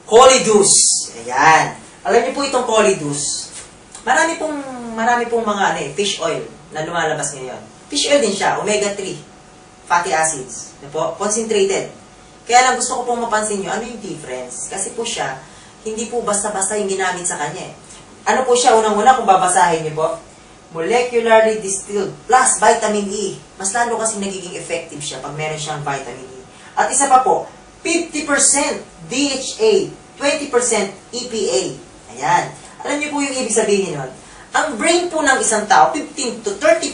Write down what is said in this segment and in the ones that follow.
Colidus. Ayan. Alam niyo po itong Colidus. Marami pong mga fish oil na lumalabas ngayon. Fish oil din siya, omega-3 fatty acids. Concentrated. Kaya lang gusto ko pong mapansin nyo, ano yung difference? Kasi po siya, hindi po basta-basta yung ginamit sa kanya. Ano po siya, unang-una kung babasahin nyo po? Molecularly distilled plus vitamin E. Mas lalo kasi nagiging effective siya pag meron siyang vitamin E. At isa pa po, 50% DHA, 20% EPA. Ayan. Alam niyo po yung ibig sabihin nun? Ang brain po ng isang tao, 15 to 30%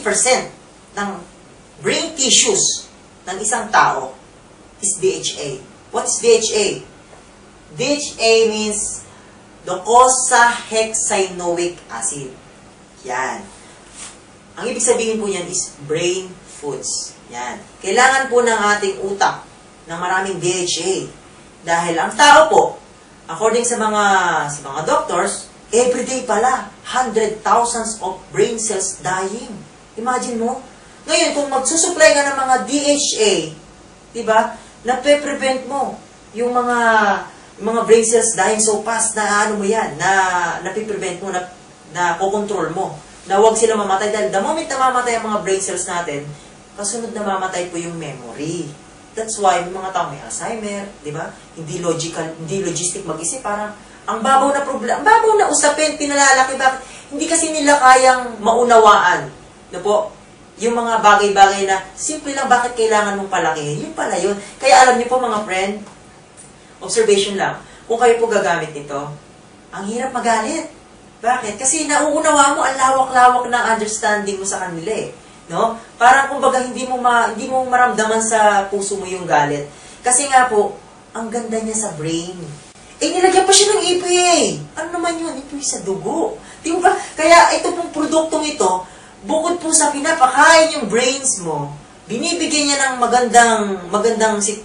ng brain tissues ng isang tao is DHA. What is DHA? DHA means docosahexaenoic acid. Yan. Ang ibig sabihin po yan is brain foods. Yan. Kailangan po ng ating utak ng maraming DHA. Dahil ang tao po, according sa mga doctors, everyday pala, 100,000 of brain cells dying. Imagine mo. Ngayon, kung magsusupply ka ng mga DHA, diba, nape-prevent mo yung mga brain cells dying so fast na ano mo yan, na nape-prevent mo, na kokontrol mo, na huwag sila mamatay. Dahil the moment na mamatay ang mga brain cells natin, kasunod na mamatay po yung memory. That's why may mga tao may Alzheimer, diba? Hindi logistic mag-isip, parang ang babaw na problema, ang babaw na usapin, pinalalaki, bakit? Hindi kasi nila kayang maunawaan, no po? Yung mga bagay-bagay na, simple lang, bakit kailangan mong palakihin? Yun pala yun. Kaya alam niyo po mga friend, observation lang, kung kayo po gagamit nito, ang hirap magalit. Bakit? Kasi nauunawa mo, ang lawak-lawak ng understanding mo sa kanila eh. No? Parang kumbaga hindi mo maramdaman sa puso mo yung galit. Kasi nga po, ang ganda niya sa brain. Eh, nilagyan pa siya ng EPA. Ano naman yun? EPA sa dugo. Di ba? Kaya ito pong produktong ito, bukod po sa pinapakain yung brains mo, binibigyan niya ng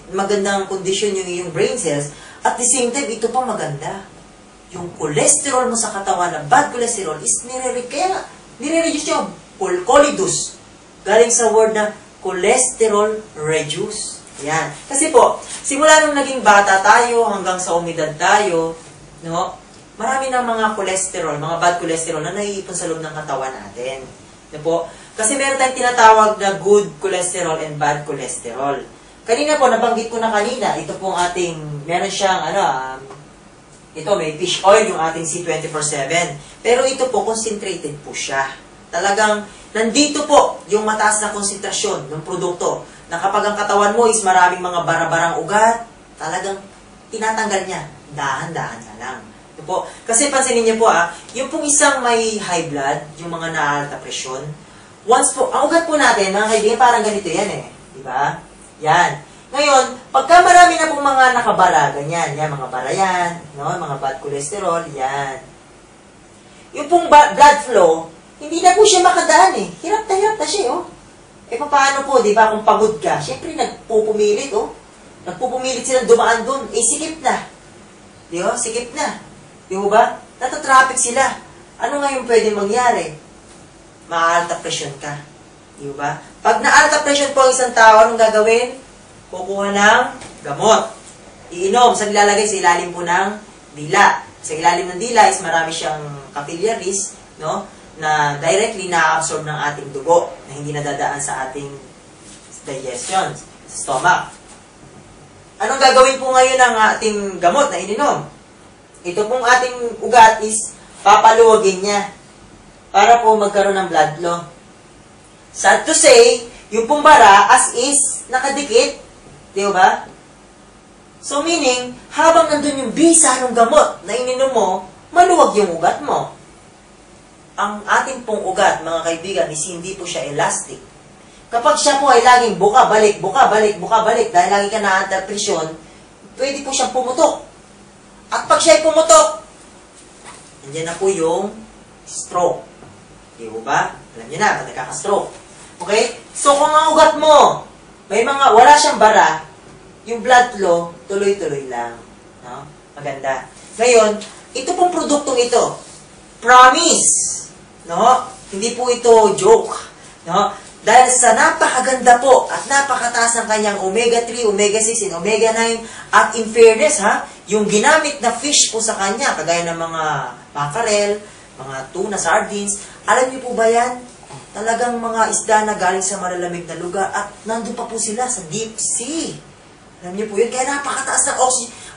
magandang kondisyon yung brain cells, at the same time, ito pa maganda. Yung cholesterol mo sa katawan, na bad cholesterol, is nire-reduce yung Colidus. Galing sa word na cholesterol reduce. Yan. Kasi po, simula nung naging bata tayo, hanggang sa umidad tayo, no, marami ng mga cholesterol, mga bad cholesterol na naiipon sa loob ng katawan natin. No po? Kasi meron tayong tinatawag na good cholesterol and bad cholesterol. Kanina po, nabanggit ko na kanina, ito pong ating, meron siyang, ito may fish oil, yung ating C24/7. Pero ito po, concentrated po siya. Talagang, nandito po yung mataas na konsentrasyon ng produkto. Na kapag ang katawan mo is maraming mga bara-barang ugat, talagang tinatanggal niya. Dahan-dahan na lang. Ito po. Kasi pansinin niyo po yung pong isang may high blood, yung mga naalta presyon, once po, ang ugat po natin, mga kaibigan, parang ganito yan eh. Diba? Yan. Ngayon, pagka marami na pong mga nakabara, ganyan, yan, mga bara yan, no? Mga bad cholesterol, yan. Yung pong blood flow, hindi na po siya makadaan eh. Hirap na siya, oh. Eh, paano po, di ba, kung pagod ka? Siyempre, nagpupumilit, oh. Nagpupumilit silang dumaan doon. Eh, sikip na. Di ba? Sikip na. Di ba? Natatraffic sila. Ano nga yung pwede mangyari? Ma-alta pressure ka. Di ba? Pag na-alta pressure po ang isang tao, anong gagawin? Kukuha ng gamot. Iinom. Sa nilalagay sa ilalim po ng dila. Sa ilalim ng dila is marami siyang capillaries, no? Na directly na-absorb ng ating dugo na hindi nadadaan sa ating digestion, sa stomach. Anong gagawin po ngayon ng ating gamot na ininom? Ito pong ating ugat is papaluwagin niya para po magkaroon ng blood flow. Sad to say, yung pong bara as is nakadikit. Di ba? So meaning, habang nandun yung bisa ng gamot na ininom mo, maluwag yung ugat mo. Ang ating pong ugat, mga kaibigan, is hindi po siya elastic. Kapag siya po ay laging buka-balik, dahil lagi ka na-under presyon, pwede po siyang pumutok. At pag siya ay pumutok, nandiyan na po yung stroke. Di ba? Alam niyo na, pag nagkaka-stroke. Okay? So, kung ang ugat mo, wala siyang bara, yung blood flow, tuloy-tuloy lang. No? Maganda. Ngayon, ito pong produktong ito, promise, no? Hindi po ito joke, no? Dahil sa napakaganda po at napakataas ng kanyang omega-3, omega-6, and omega-9. At in fairness yung ginamit na fish po sa kanya, kagaya ng mga mackerel, mga tuna, sardines, alam niyo po ba yan? Talagang mga isda na galing sa malalamig na lugar at nandun pa po sila sa deep sea. Alam niyo po yun? Kaya napakataas ng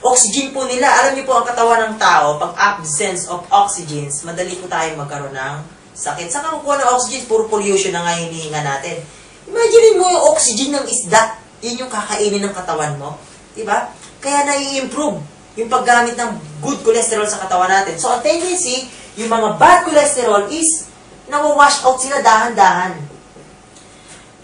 oxygen po nila. Alam niyo po ang katawan ng tao, pag absence of oxygens, madali po tayong magkaroon ng sakit. Saan ka kukuha ng oxygen? Puro pollution na nga hinihinga natin. Imagine mo yung oxygen ng isda. Yun yung kakainin ng katawan mo. Diba? Kaya nai-improve yung paggamit ng good cholesterol sa katawan natin. So, ang tendency, yung mga bad cholesterol is nawawash out sila dahan-dahan.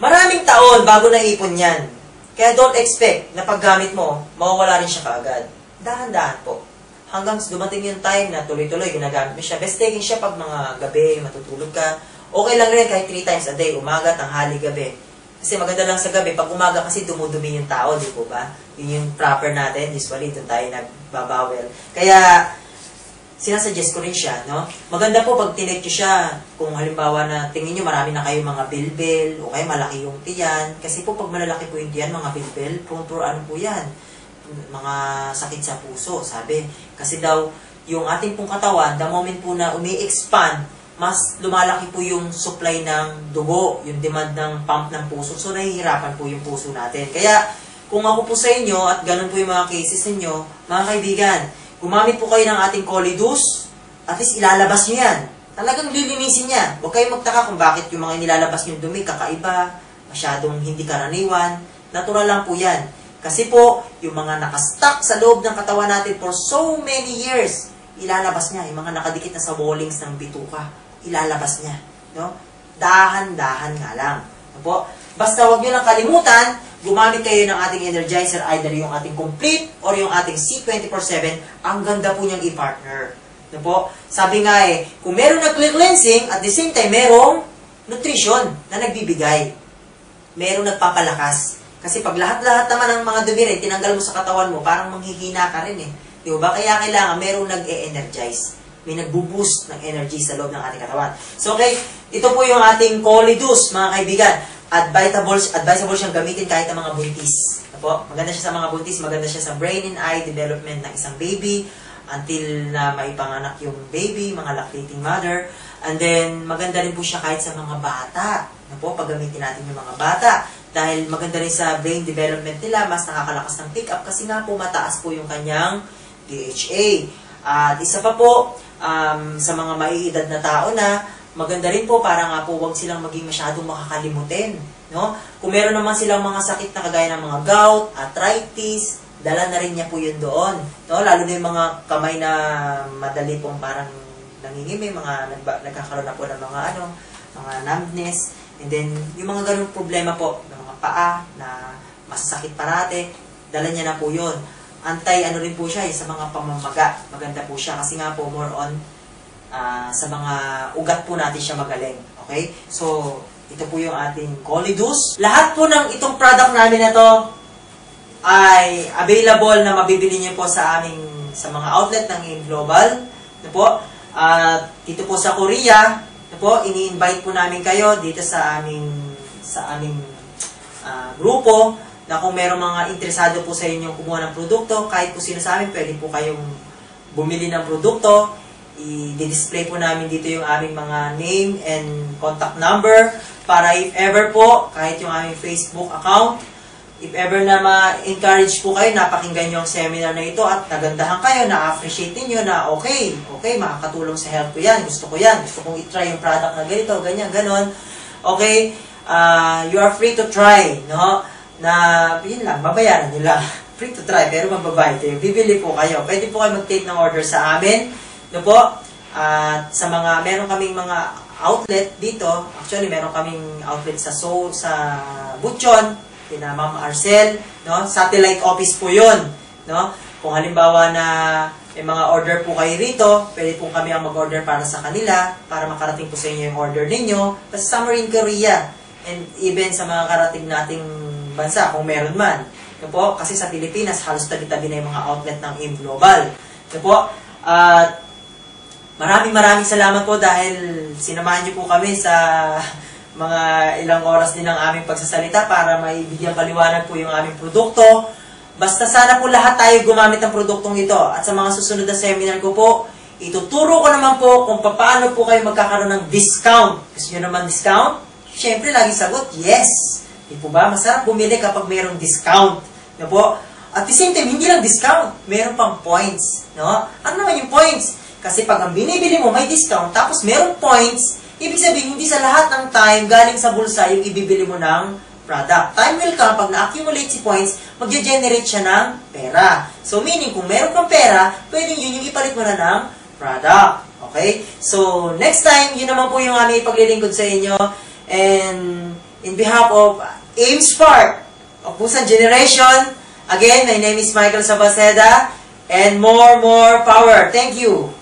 Maraming taon bago naipon yan. Kaya don't expect na paggamit mo, mawawala rin siya kaagad. Dahan-dahan po. Hanggang dumating yung time na tuloy-tuloy ginagamit mo siya. Best taking siya pag mga gabi, matutulog ka. Okay lang rin kahit 3 times a day, umaga, tanghali, gabi. Kasi maganda lang sa gabi, pag umaga kasi dumudumi yung tao, di po ba? Yun yung proper natin, usually doon tayo nagbabawel. Kaya, sinasuggest ko rin siya, no? Maganda po pag tinake nyo siya, kung halimbawa na tingin nyo marami na kayong mga bilbil, o kaya malaki yung tiyan. Kasi po pag malalaki po yung tiyan, mga bilbil, prone ano po yan? Mga sakit sa puso, sabi. Kasi daw, yung ating pong katawan, the moment po na umi-expand, mas lumalaki po yung supply ng dugo, yung demand ng pump ng puso. So, nahihirapan po yung puso natin. Kaya, kung ako po sa inyo, at ganun po yung mga cases ninyo, mga kaibigan, gumamit po kayo ng ating Colidus, at least ilalabas nyo yan. Talagang lilinisin niya. Huwag kayong magtaka kung bakit yung mga nilalabas nyo dumi, kakaiba, masyadong hindi karaniwan. Natural lang po yan. Kasi po, yung mga nakastuck sa loob ng katawan natin for so many years, ilalabas niya. Yung mga nakadikit na sa wallings ng bituka, ilalabas niya. No? Dahan-dahan nga lang. No po? Basta huwag nyo lang kalimutan, gumamit kayo ng ating energizer, either yung ating complete or yung ating C24/7. Ang ganda po niyang i-partner. No po? Sabi nga kung meron na clear cleansing, at the same time, merong nutrition na nagbibigay. Merong nagpapalakas. Kasi pag lahat-lahat naman ng mga dumi rin, tinanggal mo sa katawan mo, parang manghihina ka rin Di ba? Kaya kailangan merong nag-e-energize. May nagbo-boost ng energy sa loob ng ating katawan. So, okay, ito po yung ating Colidus, mga kaibigan. Advisable siyang gamitin kahit ang mga buntis. Apo, maganda siya sa mga buntis, maganda siya sa brain and eye development ng isang baby until na maipanganak yung baby, mga lactating mother. And then, maganda rin po siya kahit sa mga bata. Apo, paggamitin natin yung mga bata. Dahil maganda rin sa brain development nila, mas nakakalakas ng pick-up kasi nga po mataas po yung kanyang DHA. At isa pa po, sa mga maiedad na tao na, maganda rin po para nga po huwag silang maging masyadong makakalimutin. No? Kung meron naman silang mga sakit na kagaya ng mga gout, arthritis, dala na rin niya po yun doon. No? Lalo na yung mga kamay na madali pong parang nangingimi, mga nagkakaroon na po ng mga numbness. And then, yung mga ganung problema po, ng mga paa na masasakit parate, dala niya na po yun. Rin po siya sa mga pamamaga. Maganda po siya kasi nga po more on sa mga ugat po natin siya magaling. Okay? So, ito po yung ating Colidus. Lahat po ng itong product namin na to ay available na mabibili niyo po sa mga outlet ng AIM Global. Po? Dito po sa Korea, po, ini-invite po namin kayo dito sa aming grupo na kung merong mga interesado po sa inyong kumuha ng produkto, kahit po sino sa amin, pwede po kayong bumili ng produkto. I-display po namin dito yung aming mga name and contact number para if ever po, kahit yung aming Facebook account, if ever na ma-encourage po kayo, napakinggan nyo ang seminar na ito at nagandahan kayo, na-appreciate niyo na okay, makakatulong sa health ko yan, gusto ko yan, gusto kong i-try yung product na ganito, ganyan, ganon. Okay, you are free to try, no? Na, yun lang, babayaran nyo lang. Free to try, pero magbabayad kayo. Bibili po kayo. Pwede po kayo mag-take ng order sa amin. No po? Sa mga, meron kaming mga outlet dito. Actually, meron kaming outlet sa Butchon, kina Ma'am Arcel, no? Satellite office po yun, no? Kung halimbawa na may mga order po kayo rito, pwede po kami ang mag-order para sa kanila, para makarating po sa inyo yung order ninyo. Kasi somewhere in Korea, and even sa mga karating nating bansa, kung meron man. No po? Kasi sa Pilipinas, halos tabi-tabi na yung mga outlet ng AIM Global. No po? Maraming salamat po dahil sinamahan niyo po kami sa mga ilang oras din ang aming pagsasalita para maibigyan paliwanag po yung aming produkto. Basta sana po lahat tayo gumamit ng produktong ito. At sa mga susunod na seminar ko po, ituturo ko naman po kung paano po kayo magkakaroon ng discount. Gusto nyo naman discount? Siyempre, laging sagot, yes. Di po ba? Masarap bumili kapag mayroong discount. No po? At the same time, hindi lang discount. Meron pang points. No? Ano naman yung points? Kasi pag ang binibili mo may discount, tapos merong points, ibig sabihin, hindi sa lahat ng time galing sa bulsa yung ibibili mo ng product. Time will come, pag na-accumulate si points, mag-generate siya ng pera. So, meaning, kung meron kang pera, pwedeng yun yung ipalit mo na ng product. Okay? So, next time, yun naman po yung aming ipaglilingkod sa inyo. And, in behalf of Ames Park, of Busan Generation, again, my name is Michael Sabaceda, and more power. Thank you.